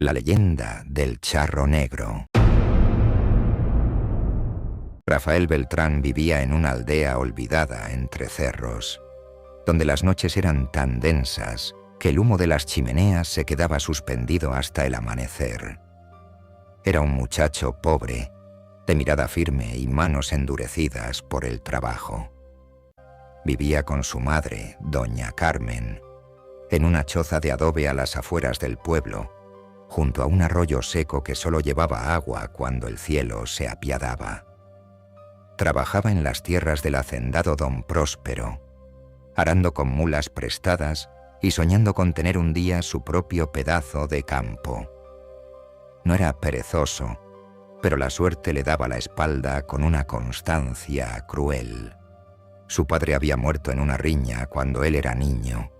La leyenda del charro negro. Rafael Beltrán vivía en una aldea olvidada entre cerros, donde las noches eran tan densas que el humo de las chimeneas se quedaba suspendido hasta el amanecer. Era un muchacho pobre, de mirada firme y manos endurecidas por el trabajo. Vivía con su madre, doña Carmen, en una choza de adobe a las afueras del pueblo, junto a un arroyo seco que solo llevaba agua cuando el cielo se apiadaba. Trabajaba en las tierras del hacendado don Próspero, arando con mulas prestadas y soñando con tener un día su propio pedazo de campo. No era perezoso, pero la suerte le daba la espalda con una constancia cruel. Su padre había muerto en una riña cuando él era niño,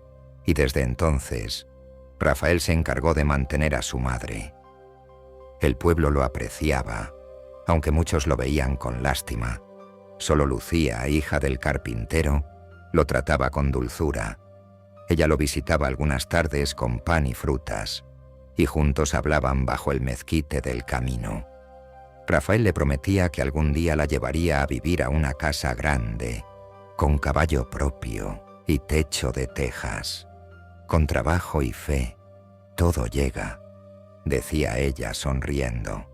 y desde entonces Rafael se encargó de mantener a su madre. El pueblo lo apreciaba, aunque muchos lo veían con lástima. Solo Lucía, hija del carpintero, lo trataba con dulzura. Ella lo visitaba algunas tardes con pan y frutas, y juntos hablaban bajo el mezquite del camino. Rafael le prometía que algún día la llevaría a vivir a una casa grande, con caballo propio y techo de tejas. Con trabajo y fe, todo llega, decía ella sonriendo.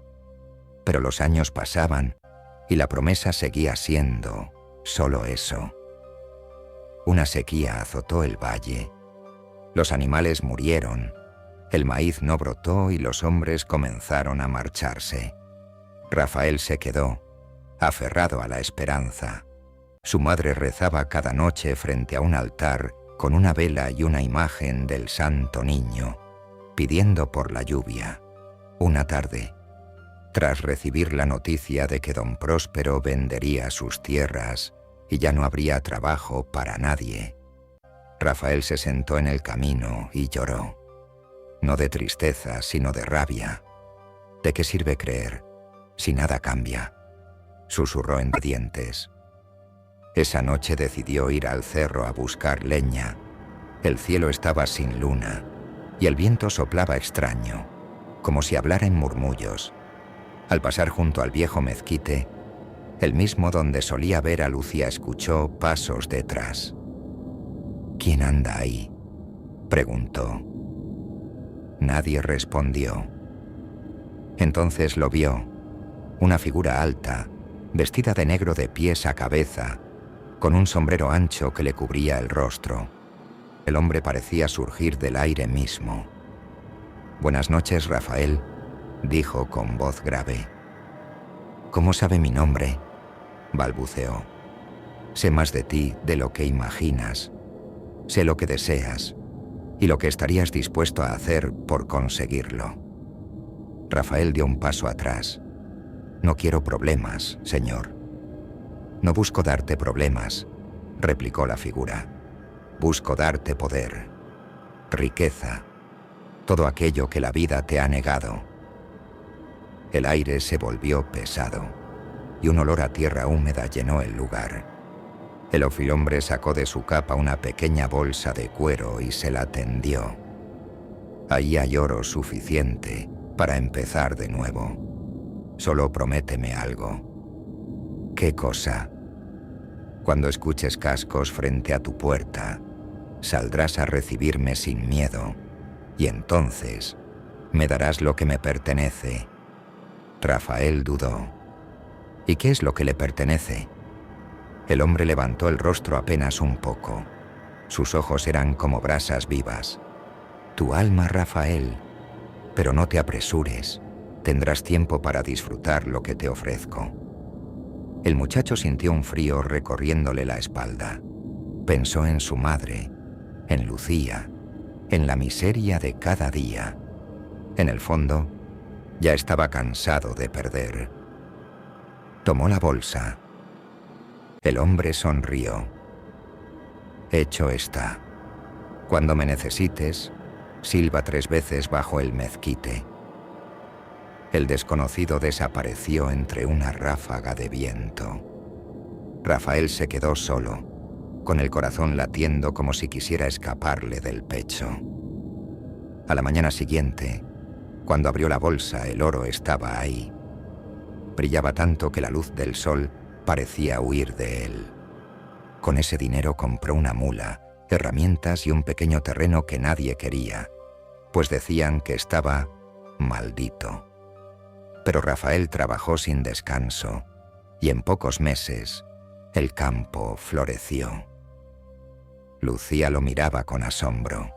Pero los años pasaban y la promesa seguía siendo solo eso. Una sequía azotó el valle. Los animales murieron, el maíz no brotó y los hombres comenzaron a marcharse. Rafael se quedó, aferrado a la esperanza. Su madre rezaba cada noche frente a un altar con una vela y una imagen del Santo Niño, pidiendo por la lluvia. Una tarde, tras recibir la noticia de que don Próspero vendería sus tierras y ya no habría trabajo para nadie, Rafael se sentó en el camino y lloró. No de tristeza, sino de rabia. ¿De qué sirve creer si nada cambia?, susurró entre dientes. Esa noche decidió ir al cerro a buscar leña. El cielo estaba sin luna y el viento soplaba extraño, como si hablara en murmullos. Al pasar junto al viejo mezquite, el mismo donde solía ver a Lucía, escuchó pasos detrás. «¿Quién anda ahí?», preguntó. Nadie respondió. Entonces lo vio, una figura alta, vestida de negro de pies a cabeza, con un sombrero ancho que le cubría el rostro. El hombre parecía surgir del aire mismo. «Buenas noches, Rafael», dijo con voz grave. «¿Cómo sabe mi nombre?», balbuceó. «Sé más de ti de lo que imaginas. Sé lo que deseas y lo que estarías dispuesto a hacer por conseguirlo». Rafael dio un paso atrás. «No quiero problemas, señor». «No busco darte problemas», replicó la figura. «Busco darte poder, riqueza, todo aquello que la vida te ha negado». El aire se volvió pesado y un olor a tierra húmeda llenó el lugar. El ofilhombre sacó de su capa una pequeña bolsa de cuero y se la tendió. «Ahí hay oro suficiente para empezar de nuevo. Solo prométeme algo». «¿Qué cosa?». «Cuando escuches cascos frente a tu puerta, saldrás a recibirme sin miedo, y entonces me darás lo que me pertenece». Rafael dudó. «¿Y qué es lo que le pertenece?». El hombre levantó el rostro apenas un poco. Sus ojos eran como brasas vivas. «Tu alma, Rafael. Pero no te apresures. Tendrás tiempo para disfrutar lo que te ofrezco». El muchacho sintió un frío recorriéndole la espalda. Pensó en su madre, en Lucía, en la miseria de cada día. En el fondo, ya estaba cansado de perder. Tomó la bolsa. El hombre sonrió. «Hecho está. Cuando me necesites, silba 3 veces bajo el mezquite». El desconocido desapareció entre una ráfaga de viento. Rafael se quedó solo, con el corazón latiendo como si quisiera escaparle del pecho. A la mañana siguiente, Cuando abrió la bolsa, el oro estaba ahí. Brillaba tanto que la luz del sol parecía huir de él. Con ese dinero compró una mula, herramientas y un pequeño terreno que nadie quería, pues decían que estaba maldito. Pero Rafael trabajó sin descanso y en pocos meses el campo floreció. Lucía lo miraba con asombro.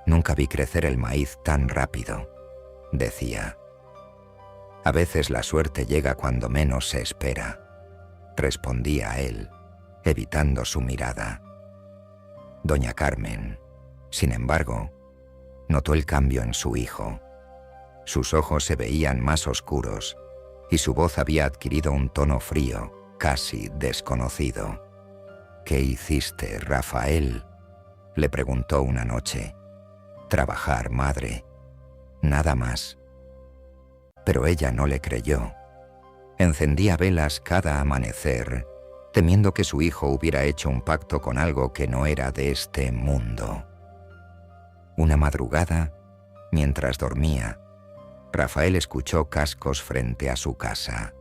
«Nunca vi crecer el maíz tan rápido», decía. «A veces la suerte llega cuando menos se espera», respondía él, evitando su mirada. Doña Carmen, sin embargo, notó el cambio en su hijo. Sus ojos se veían más oscuros y su voz había adquirido un tono frío, casi desconocido. «¿Qué hiciste, Rafael?», le preguntó una noche. «Trabajar, madre. Nada más». Pero ella no le creyó. Encendía velas cada amanecer, temiendo que su hijo hubiera hecho un pacto con algo que no era de este mundo. Una madrugada, mientras dormía, Rafael escuchó cascos frente a su casa.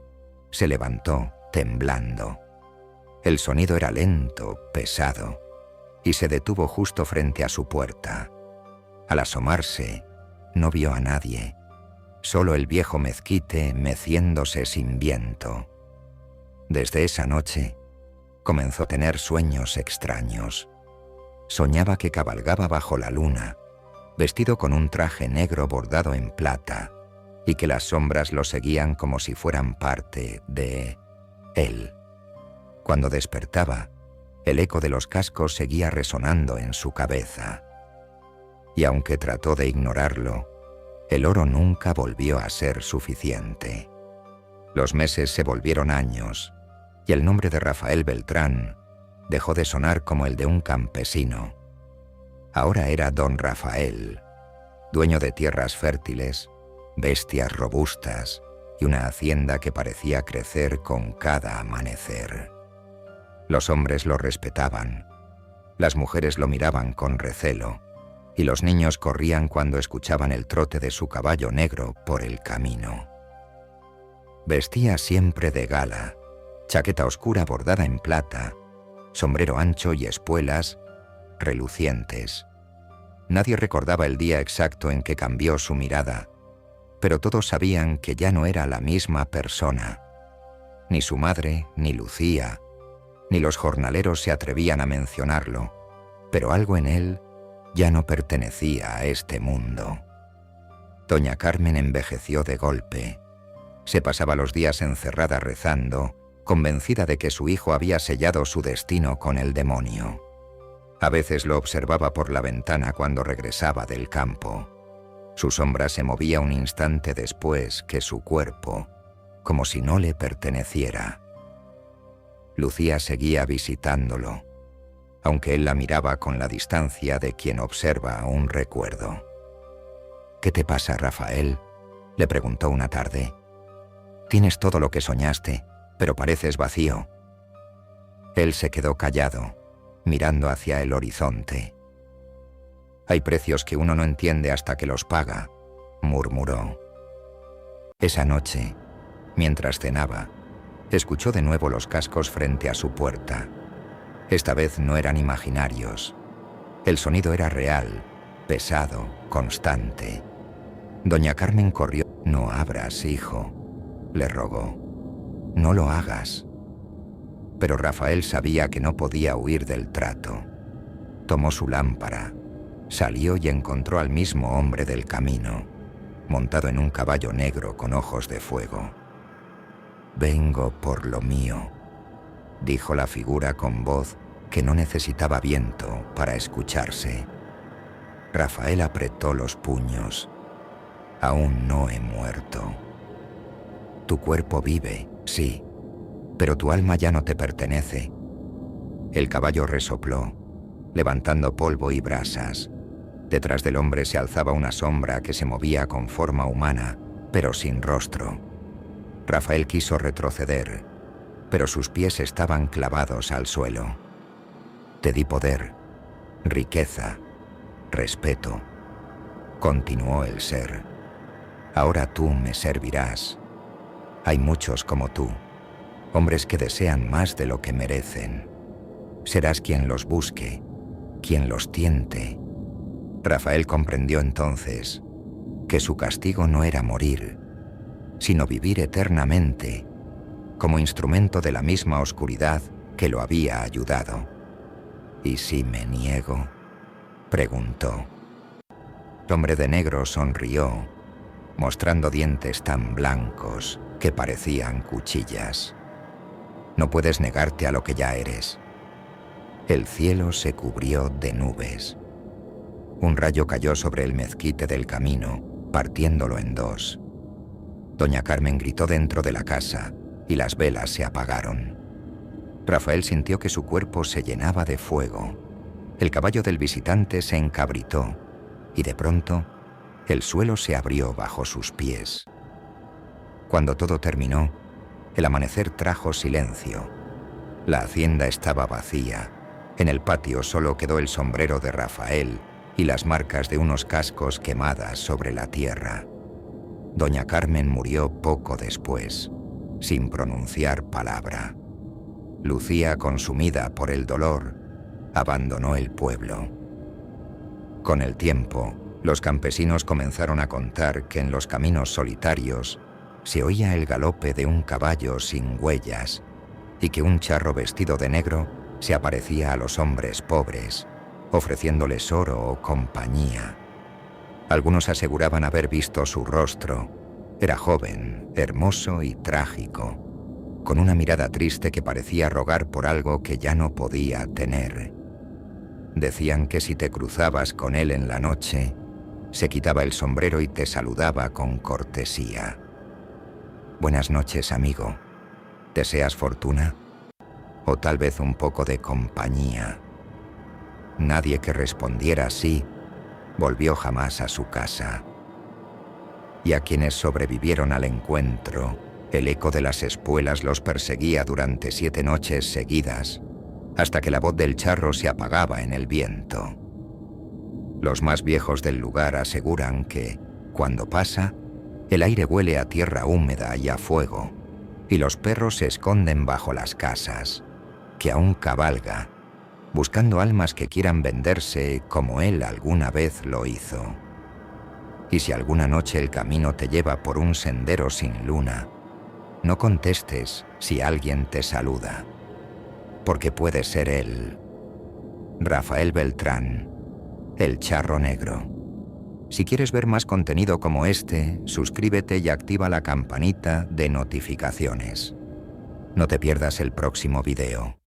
Se levantó, temblando. El sonido era lento, pesado, y se detuvo justo frente a su puerta. Al asomarse, no vio a nadie, solo el viejo mezquite meciéndose sin viento. Desde esa noche, comenzó a tener sueños extraños. Soñaba que cabalgaba bajo la luna, vestido con un traje negro bordado en plata, y que las sombras lo seguían como si fueran parte de él. Cuando despertaba, el eco de los cascos seguía resonando en su cabeza. Y aunque trató de ignorarlo, el oro nunca volvió a ser suficiente. Los meses se volvieron años, y el nombre de Rafael Beltrán dejó de sonar como el de un campesino. Ahora era don Rafael, dueño de tierras fértiles, bestias robustas y una hacienda que parecía crecer con cada amanecer. Los hombres lo respetaban, las mujeres lo miraban con recelo, y los niños corrían cuando escuchaban el trote de su caballo negro por el camino. Vestía siempre de gala, chaqueta oscura bordada en plata, sombrero ancho y espuelas relucientes. Nadie recordaba el día exacto en que cambió su mirada, pero todos sabían que ya no era la misma persona. Ni su madre, ni Lucía, ni los jornaleros se atrevían a mencionarlo, pero algo en él ya no pertenecía a este mundo. Doña Carmen envejeció de golpe. Se pasaba los días encerrada rezando, convencida de que su hijo había sellado su destino con el demonio. A veces lo observaba por la ventana cuando regresaba del campo. Su sombra se movía un instante después que su cuerpo, como si no le perteneciera. Lucía seguía visitándolo, aunque él la miraba con la distancia de quien observa un recuerdo. «¿Qué te pasa, Rafael?», le preguntó una tarde. «Tienes todo lo que soñaste, pero pareces vacío». Él se quedó callado, mirando hacia el horizonte. «Hay precios que uno no entiende hasta que los paga», murmuró. Esa noche, mientras cenaba, escuchó de nuevo los cascos frente a su puerta. Esta vez no eran imaginarios. El sonido era real, pesado, constante. Doña Carmen corrió. «No abras, hijo», le rogó. «No lo hagas». Pero Rafael sabía que no podía huir del trato. Tomó su lámpara, salió y encontró al mismo hombre del camino, montado en un caballo negro con ojos de fuego. «Vengo por lo mío», dijo la figura con voz que no necesitaba viento para escucharse. Rafael apretó los puños. «Aún no he muerto. Tu cuerpo vive, sí, pero tu alma ya no te pertenece». El caballo resopló, levantando polvo y brasas. Detrás del hombre se alzaba una sombra que se movía con forma humana, pero sin rostro. Rafael quiso retroceder, pero sus pies estaban clavados al suelo. «Te di poder, riqueza, respeto», continuó el ser. Ahora tú me servirás. Hay muchos como tú, hombres que desean más de lo que merecen. Serás quien los busque, quien los tiente. Rafael comprendió entonces que su castigo no era morir, sino vivir eternamente, como instrumento de la misma oscuridad que lo había ayudado. ¿Y si me niego?, preguntó. El hombre de negro sonrió, mostrando dientes tan blancos que parecían cuchillas. No puedes negarte a lo que ya eres. El cielo se cubrió de nubes. Un rayo cayó sobre el mezquite del camino, partiéndolo en dos. Doña Carmen gritó dentro de la casa y las velas se apagaron. Rafael sintió que su cuerpo se llenaba de fuego. El caballo del visitante se encabritó y de pronto el suelo se abrió bajo sus pies. Cuando todo terminó, el amanecer trajo silencio. La hacienda estaba vacía. En el patio solo quedó el sombrero de Rafael y las marcas de unos cascos quemadas sobre la tierra. Doña Carmen murió poco después, sin pronunciar palabra. Lucía, consumida por el dolor, abandonó el pueblo. Con el tiempo, los campesinos comenzaron a contar que en los caminos solitarios se oía el galope de un caballo sin huellas y que un charro vestido de negro se aparecía a los hombres pobres, ofreciéndoles oro o compañía. Algunos aseguraban haber visto su rostro. Era joven, hermoso y trágico, con una mirada triste que parecía rogar por algo que ya no podía tener. Decían que si te cruzabas con él en la noche, se quitaba el sombrero y te saludaba con cortesía. Buenas noches, amigo. ¿Deseas fortuna? O tal vez un poco de compañía. Nadie que respondiera así volvió jamás a su casa. Y a quienes sobrevivieron al encuentro, el eco de las espuelas los perseguía durante 7 noches seguidas, hasta que la voz del charro se apagaba en el viento. Los más viejos del lugar aseguran que, cuando pasa, el aire huele a tierra húmeda y a fuego, y los perros se esconden bajo las casas, que aún cabalga, buscando almas que quieran venderse como él alguna vez lo hizo. Y si alguna noche el camino te lleva por un sendero sin luna, no contestes si alguien te saluda, porque puede ser él. Rafael Beltrán, el charro negro. Si quieres ver más contenido como este, suscríbete y activa la campanita de notificaciones. No te pierdas el próximo video.